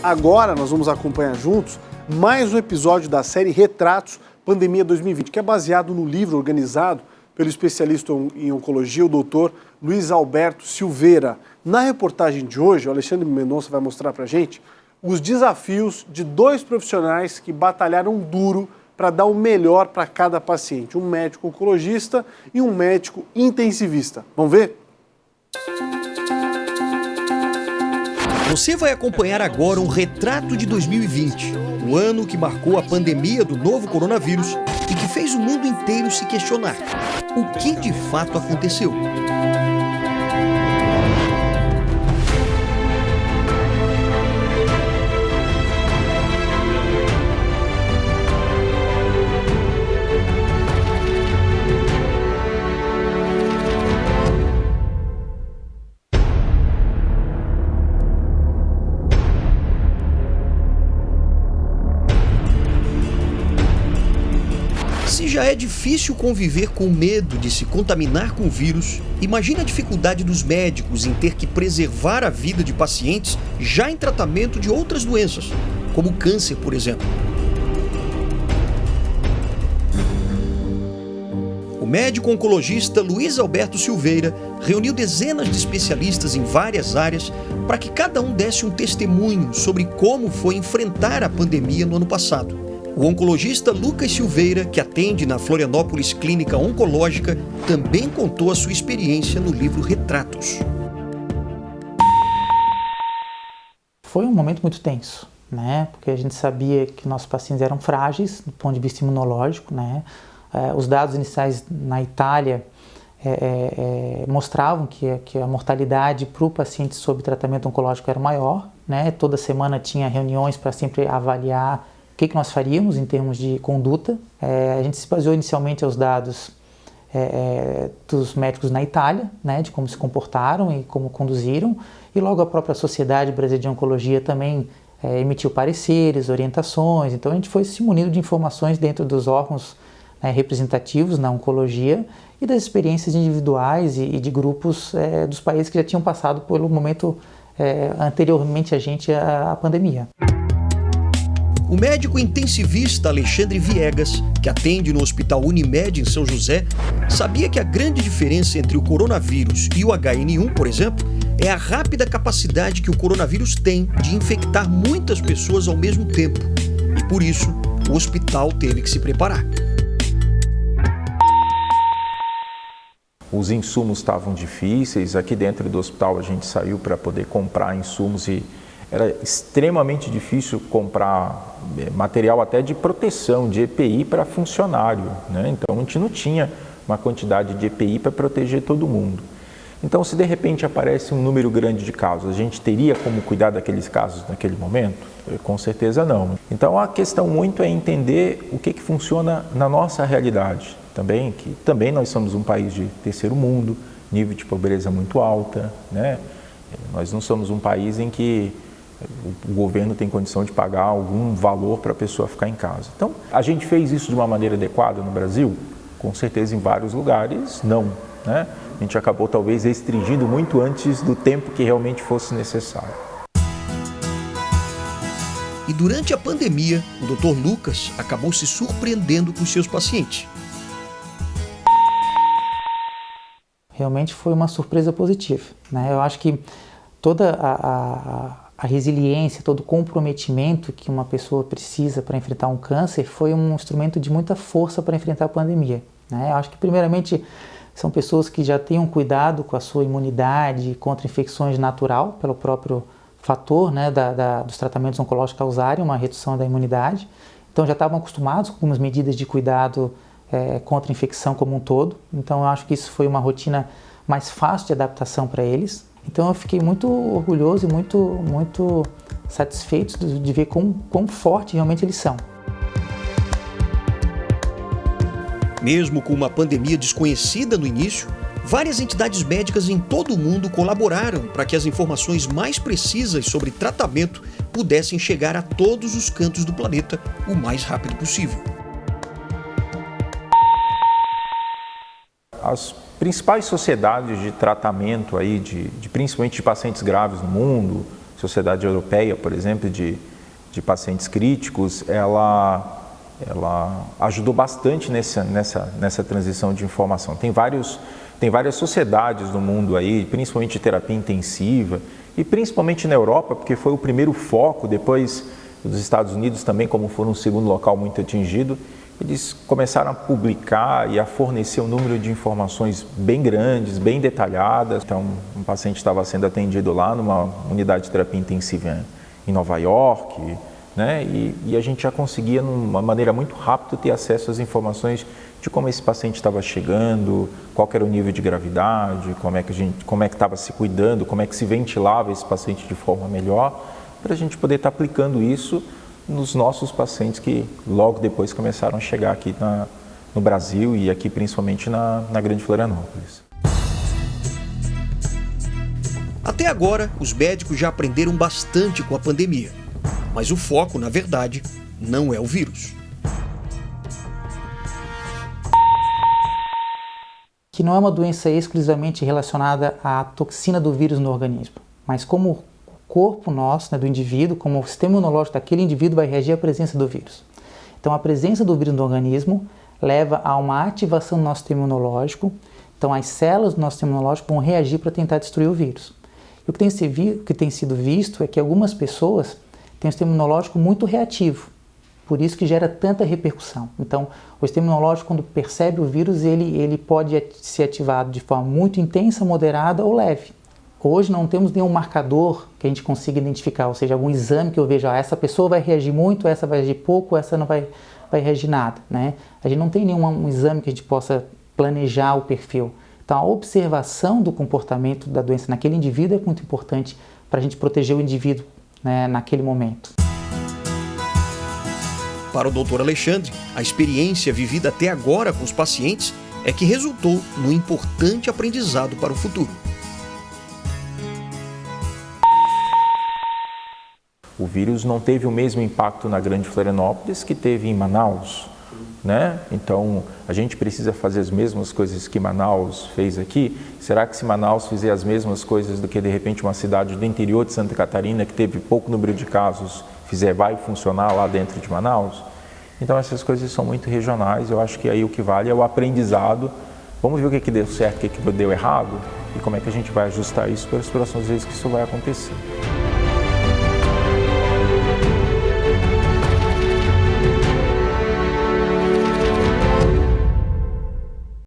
Agora nós vamos acompanhar juntos mais um episódio da série Retratos Pandemia 2020, que é baseado no livro organizado pelo especialista em oncologia, o doutor Luiz Alberto Silveira. Na reportagem de hoje, o Alexandre Mendonça vai mostrar para a gente os desafios de dois profissionais que batalharam duro para dar o melhor para cada paciente, um médico oncologista e um médico intensivista. Vamos ver? Você vai acompanhar agora um retrato de 2020, o ano que marcou a pandemia do novo coronavírus e que fez o mundo inteiro se questionar o que de fato aconteceu. Se já é difícil conviver com o medo de se contaminar com o vírus, imagine a dificuldade dos médicos em ter que preservar a vida de pacientes já em tratamento de outras doenças, como o câncer, por exemplo. O médico oncologista Luiz Alberto Silveira reuniu dezenas de especialistas em várias áreas para que cada um desse um testemunho sobre como foi enfrentar a pandemia no ano passado. O oncologista Lucas Silveira, que atende na Florianópolis Clínica Oncológica, também contou a sua experiência no livro Retratos. Foi um momento muito tenso, né? Porque a gente sabia que nossos pacientes eram frágeis do ponto de vista imunológico, né? Os dados iniciais na Itália mostravam que a mortalidade para o paciente sob tratamento oncológico era maior, né? Toda semana tinha reuniões para sempre avaliar o que nós faríamos em termos de conduta. A gente se baseou inicialmente aos dados dos médicos na Itália, né, de como se comportaram e como conduziram, e logo a própria Sociedade Brasileira de Oncologia também emitiu pareceres, orientações. Então a gente foi se munindo de informações dentro dos órgãos representativos na oncologia e das experiências individuais e de grupos dos países que já tinham passado pelo momento anteriormente à pandemia. O médico intensivista Alexandre Viegas, que atende no Hospital Unimed em São José, sabia que a grande diferença entre o coronavírus e o HN1, por exemplo, é a rápida capacidade que o coronavírus tem de infectar muitas pessoas ao mesmo tempo. E por isso, o hospital teve que se preparar. Os insumos estavam difíceis. Aqui dentro do hospital a gente saiu para poder comprar insumos e era extremamente difícil comprar material até de proteção, de EPI para funcionário, né? Então a gente não tinha uma quantidade de EPI para proteger todo mundo. Então se de repente aparece um número grande de casos, a gente teria como cuidar daqueles casos naquele momento? Com certeza não. Então a questão muito é entender o que funciona na nossa realidade também, que também nós somos um país de terceiro mundo, nível de pobreza muito alta, né? Nós não somos um país em que o governo tem condição de pagar algum valor para a pessoa ficar em casa. Então, a gente fez isso de uma maneira adequada no Brasil? Com certeza, em vários lugares, não, né? A gente acabou, talvez, restringindo muito antes do tempo que realmente fosse necessário. E durante a pandemia, o Dr. Lucas acabou se surpreendendo com seus pacientes. Realmente foi uma surpresa positiva, né? Eu acho que toda a resiliência, todo o comprometimento que uma pessoa precisa para enfrentar um câncer foi um instrumento de muita força para enfrentar a pandemia, né? Eu acho que, primeiramente, são pessoas que já têm um cuidado com a sua imunidade contra infecções natural, pelo próprio fator, né, dos tratamentos oncológicos causarem uma redução da imunidade. Então já estavam acostumados com algumas medidas de cuidado contra a infecção como um todo. Então eu acho que isso foi uma rotina mais fácil de adaptação para eles. Então eu fiquei muito orgulhoso e muito satisfeito de ver quão forte realmente eles são. Mesmo com uma pandemia desconhecida no início, várias entidades médicas em todo o mundo colaboraram para que as informações mais precisas sobre tratamento pudessem chegar a todos os cantos do planeta o mais rápido possível. As principais sociedades de tratamento aí principalmente de pacientes graves no mundo, Sociedade Europeia, por exemplo, de pacientes críticos, ela ajudou bastante nessa transição de informação. Tem várias sociedades no mundo aí, principalmente de terapia intensiva, e principalmente na Europa, porque foi o primeiro foco, depois dos Estados Unidos também, como foi um segundo local muito atingido, eles começaram a publicar e a fornecer um número de informações bem grandes, bem detalhadas. Então, um paciente estava sendo atendido lá numa unidade de terapia intensiva em Nova York, né? E a gente já conseguia, de uma maneira muito rápida, ter acesso às informações de como esse paciente estava chegando, qual era o nível de gravidade, como é que estava se cuidando, como é que se ventilava esse paciente de forma melhor, para a gente poder estar aplicando isso nos nossos pacientes que logo depois começaram a chegar aqui no Brasil e aqui principalmente na Grande Florianópolis. Até agora, os médicos já aprenderam bastante com a pandemia, mas o foco, na verdade, não é o vírus. Que não é uma doença exclusivamente relacionada à toxina do vírus no organismo, mas como o corpo nosso, né, do indivíduo, como o sistema imunológico daquele indivíduo vai reagir à presença do vírus. Então, a presença do vírus no organismo leva a uma ativação do nosso sistema imunológico. Então, as células do nosso sistema imunológico vão reagir para tentar destruir o vírus. E o que tem sido visto é que algumas pessoas têm um sistema imunológico muito reativo, por isso que gera tanta repercussão. Então, o sistema imunológico, quando percebe o vírus, ele pode ser ativado de forma muito intensa, moderada ou leve. Hoje não temos nenhum marcador que a gente consiga identificar, ou seja, algum exame que eu veja, essa pessoa vai reagir muito, essa vai reagir pouco, essa não vai reagir nada, né? A gente não tem nenhum exame que a gente possa planejar o perfil. Então, a observação do comportamento da doença naquele indivíduo é muito importante para a gente proteger o indivíduo, né, naquele momento. Para o Dr. Alexandre, a experiência vivida até agora com os pacientes é que resultou num importante aprendizado para o futuro. O vírus não teve o mesmo impacto na Grande Florianópolis que teve em Manaus, né? Então, a gente precisa fazer as mesmas coisas que Manaus fez aqui? Será que se Manaus fizer as mesmas coisas do que, de repente, uma cidade do interior de Santa Catarina, que teve pouco número de casos, vai funcionar lá dentro de Manaus? Então, essas coisas são muito regionais. Eu acho que aí o que vale é o aprendizado. Vamos ver o que deu certo, o que deu errado e como é que a gente vai ajustar isso para as próximas vezes que isso vai acontecer.